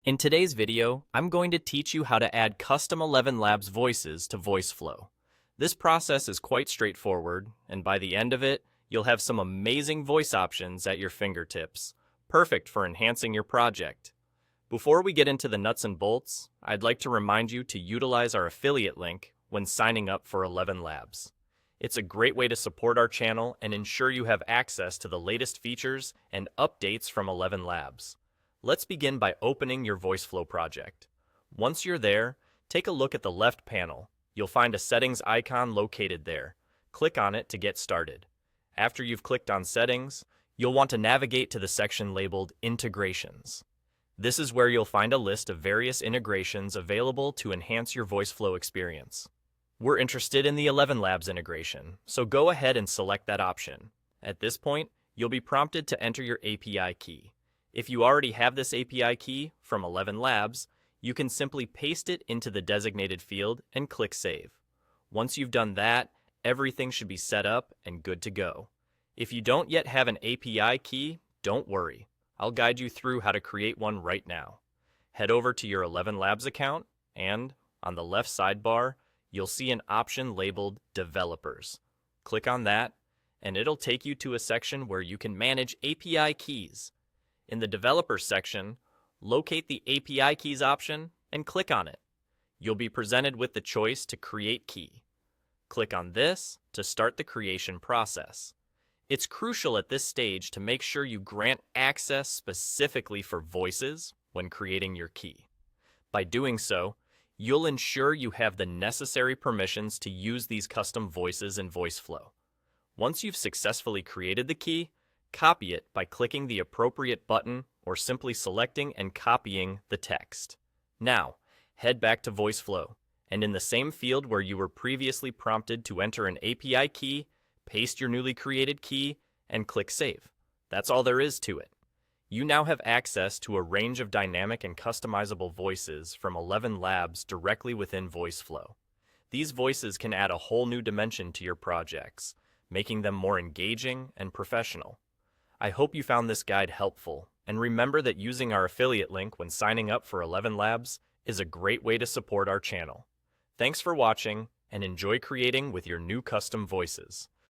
In today's video, I'm going to teach you how to add custom ElevenLabs voices to Voiceflow. This process is quite straightforward, and by the end of it, you'll have some amazing voice options at your fingertips, perfect for enhancing your project. Before we get into the nuts and bolts, I'd like to remind you to utilize our affiliate link when signing up for ElevenLabs. It's a great way to support our channel and ensure you have access to the latest features and updates from ElevenLabs. Let's begin by opening your Voiceflow project. Once you're there, take a look at the left panel. You'll find a settings icon located there. Click on it to get started. After you've clicked on settings, you'll want to navigate to the section labeled Integrations. This is where you'll find a list of various integrations available to enhance your Voiceflow experience. We're interested in the ElevenLabs integration, so go ahead and select that option. At this point, you'll be prompted to enter your API key. If you already have this API key from ElevenLabs, you can simply paste it into the designated field and click Save. Once you've done that, everything should be set up and good to go. If you don't yet have an API key, don't worry. I'll guide you through how to create one right now. Head over to your ElevenLabs account and, on the left sidebar, you'll see an option labeled Developers. Click on that, and it'll take you to a section where you can manage API keys. In the Developers section, locate the API Keys option and click on it. You'll be presented with the choice to create key. Click on this to start the creation process. It's crucial at this stage to make sure you grant access specifically for voices when creating your key. By doing so, you'll ensure you have the necessary permissions to use these custom voices in Voiceflow. Once you've successfully created the key, copy it by clicking the appropriate button or simply selecting and copying the text. Now, head back to Voiceflow, and in the same field where you were previously prompted to enter an API key, paste your newly created key, and click Save. That's all there is to it. You now have access to a range of dynamic and customizable voices from ElevenLabs directly within Voiceflow. These voices can add a whole new dimension to your projects, making them more engaging and professional. I hope you found this guide helpful, and remember that using our affiliate link when signing up for ElevenLabs is a great way to support our channel. Thanks for watching, and enjoy creating with your new custom voices.